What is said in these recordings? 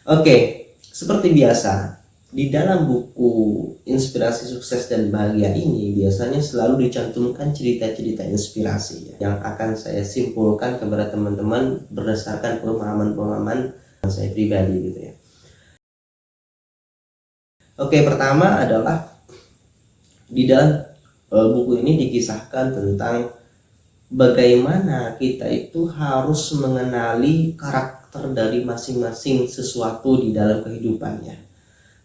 Oke, seperti biasa, di dalam buku Inspirasi Sukses dan Bahagia ini biasanya selalu dicantumkan cerita-cerita inspirasi yang akan saya simpulkan kepada teman-teman berdasarkan pemahaman-pemahaman saya pribadi gitu ya. Oke, pertama adalah di dalam buku ini dikisahkan tentang bagaimana kita itu harus mengenali karakter dari masing-masing sesuatu di dalam kehidupannya,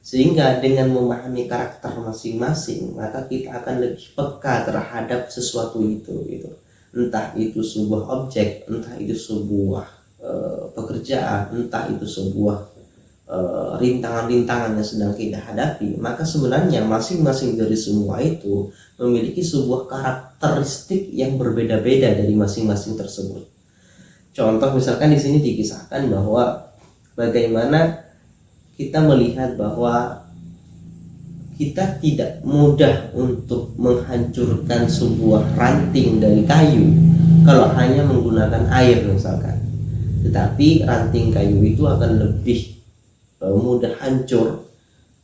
sehingga dengan memahami karakter masing-masing maka kita akan lebih peka terhadap sesuatu itu gitu. Entah itu sebuah objek, entah itu sebuah pekerjaan, entah itu sebuah rintangan-rintangan yang sedang kita hadapi, maka sebenarnya masing-masing dari semua itu memiliki sebuah karakteristik yang berbeda-beda dari masing-masing tersebut. Contoh misalkan di sini dikisahkan bahwa bagaimana kita melihat bahwa kita tidak mudah untuk menghancurkan sebuah ranting dari kayu kalau hanya menggunakan air misalkan, tetapi ranting kayu itu akan lebih mudah hancur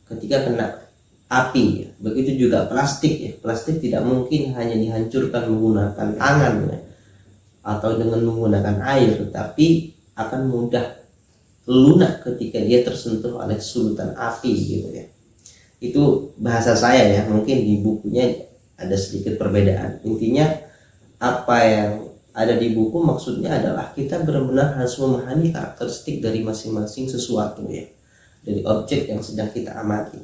ketika kena api. Begitu juga plastik ya. Plastik tidak mungkin hanya dihancurkan menggunakan tangan ya, atau dengan menggunakan air, tetapi akan mudah lunak ketika dia tersentuh oleh sulutan api gitu ya. Itu bahasa saya ya, mungkin di bukunya ada sedikit perbedaan. Intinya apa yang ada di buku maksudnya adalah kita benar-benar harus memahami karakteristik dari masing-masing sesuatu ya, dari objek yang sedang kita amati,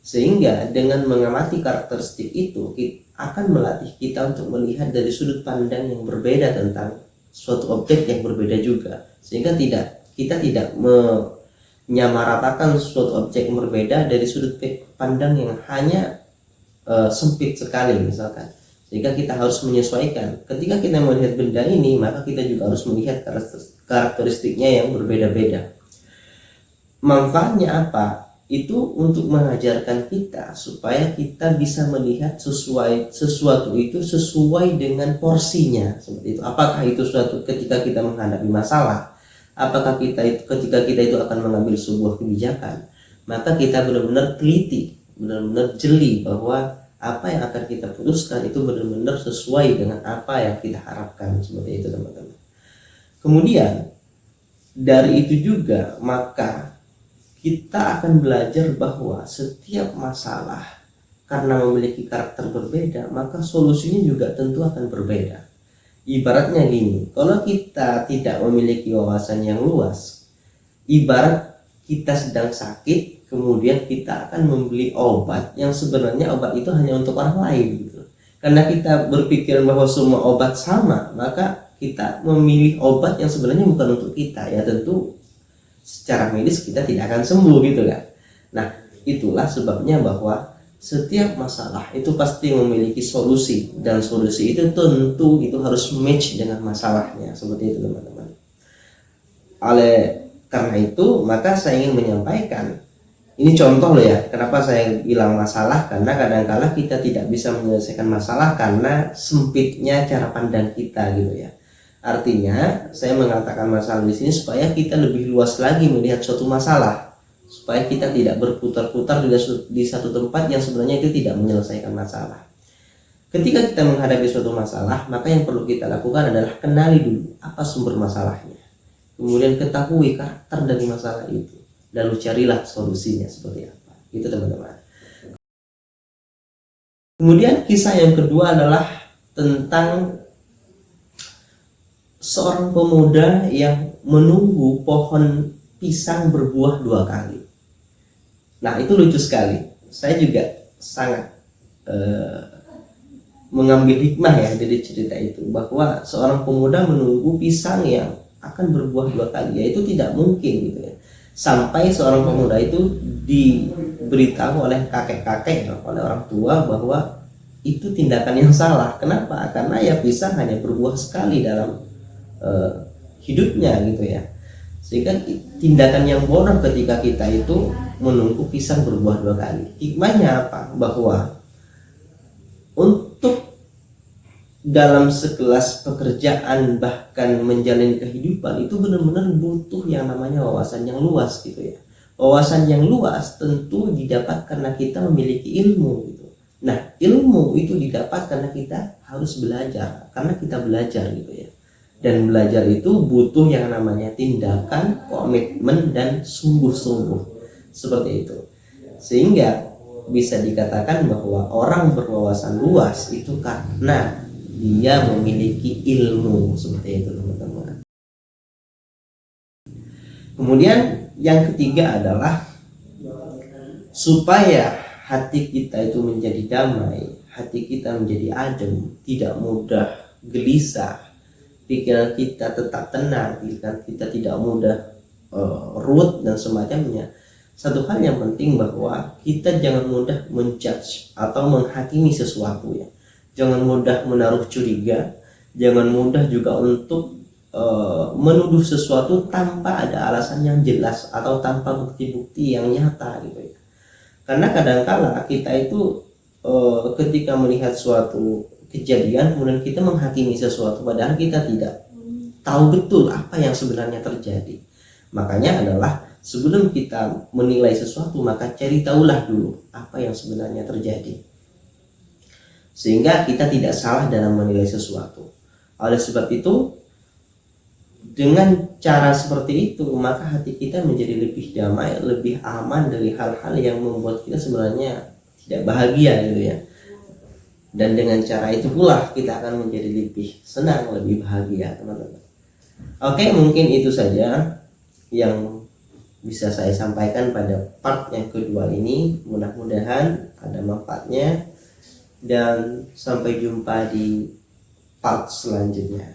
sehingga dengan mengamati karakteristik itu akan melatih kita untuk melihat dari sudut pandang yang berbeda tentang suatu objek yang berbeda juga, sehingga kita tidak menyamaratakan suatu objek yang berbeda dari sudut pandang yang hanya sempit sekali misalkan, sehingga kita harus menyesuaikan. Ketika kita melihat benda ini, maka kita juga harus melihat karakteristiknya yang berbeda-beda. Manfaatnya apa? Itu untuk mengajarkan kita supaya kita bisa melihat sesuatu itu sesuai dengan porsinya, seperti itu. Apakah itu suatu ketika kita menghadapi masalah, apakah ketika kita itu akan mengambil sebuah kebijakan, maka kita benar-benar teliti, benar-benar jeli bahwa apa yang akan kita putuskan itu benar-benar sesuai dengan apa yang kita harapkan, seperti itu teman-teman. Kemudian dari itu juga maka kita akan belajar bahwa setiap masalah karena memiliki karakter berbeda, maka solusinya juga tentu akan berbeda. Ibaratnya gini, kalau kita tidak memiliki wawasan yang luas, ibarat kita sedang sakit, kemudian kita akan membeli obat yang sebenarnya obat itu hanya untuk orang lain gitu. Karena kita berpikiran bahwa semua obat sama, maka kita memilih obat yang sebenarnya bukan untuk kita, ya tentu secara medis kita tidak akan sembuh gitu kan. Nah, itulah sebabnya bahwa setiap masalah itu pasti memiliki solusi, dan solusi itu tentu itu harus match dengan masalahnya, seperti itu teman-teman. Oleh karena itu maka saya ingin menyampaikan, ini contoh loh ya, kenapa saya bilang masalah, karena kadang-kala kita tidak bisa menyelesaikan masalah karena sempitnya cara pandang kita gitu ya. Artinya saya mengatakan masalah di sini supaya kita lebih luas lagi melihat suatu masalah, supaya kita tidak berputar-putar di satu tempat yang sebenarnya itu tidak menyelesaikan masalah. Ketika kita menghadapi suatu masalah, maka yang perlu kita lakukan adalah kenali dulu apa sumber masalahnya, kemudian ketahui karakter dari masalah itu, lalu carilah solusinya seperti apa. Itu teman-teman. Kemudian kisah yang kedua adalah tentang seorang pemuda yang menunggu pohon pisang berbuah 2 kali. Nah, itu lucu sekali. Saya juga sangat mengambil hikmah ya dari cerita itu, bahwa seorang pemuda menunggu pisang yang akan berbuah 2 kali, yaitu tidak mungkin gitu ya. Sampai seorang pemuda itu diberitahu oleh kakek-kakek, oleh orang tua, bahwa itu tindakan yang salah. Kenapa? Karena ya pisang hanya berbuah sekali dalam hidupnya gitu ya, sehingga tindakan yang bodoh ketika kita itu menunggu pisang berbuah 2 kali. Hikmahnya apa? Bahwa untuk dalam sekelas pekerjaan bahkan menjalani kehidupan itu benar-benar butuh yang namanya wawasan yang luas gitu ya. Wawasan yang luas tentu didapat karena kita memiliki ilmu gitu. Nah, ilmu itu didapat karena kita harus belajar, karena kita belajar gitu ya. Dan belajar itu butuh yang namanya tindakan, komitmen, dan sungguh-sungguh. Seperti itu. Sehingga bisa dikatakan bahwa orang berwawasan luas itu karena dia memiliki ilmu. Seperti itu teman-teman. Kemudian yang ketiga adalah supaya hati kita itu menjadi damai, hati kita menjadi adem, tidak mudah gelisah, pikiran kita tetap tenang, pikiran kita tidak mudah ruwet dan semacamnya. Satu hal yang penting bahwa kita jangan mudah menjudge atau menghakimi sesuatu ya. Jangan mudah menaruh curiga, jangan mudah juga untuk menuduh sesuatu tanpa ada alasan yang jelas atau tanpa bukti-bukti yang nyata gitu ya. Karena kadangkala kita itu ketika melihat suatu kejadian kemudian kita menghakimi sesuatu padahal kita tidak tahu betul apa yang sebenarnya terjadi. Makanya adalah sebelum kita menilai sesuatu maka cari tahulah dulu apa yang sebenarnya terjadi, sehingga kita tidak salah dalam menilai sesuatu. Oleh sebab itu, dengan cara seperti itu maka hati kita menjadi lebih damai, lebih aman dari hal-hal yang membuat kita sebenarnya tidak bahagia gitu ya. Dan dengan cara itu pula kita akan menjadi lebih senang, lebih bahagia teman-teman. Oke, mungkin itu saja yang bisa saya sampaikan pada part yang kedua ini. Mudah-mudahan ada manfaatnya dan sampai jumpa di part selanjutnya.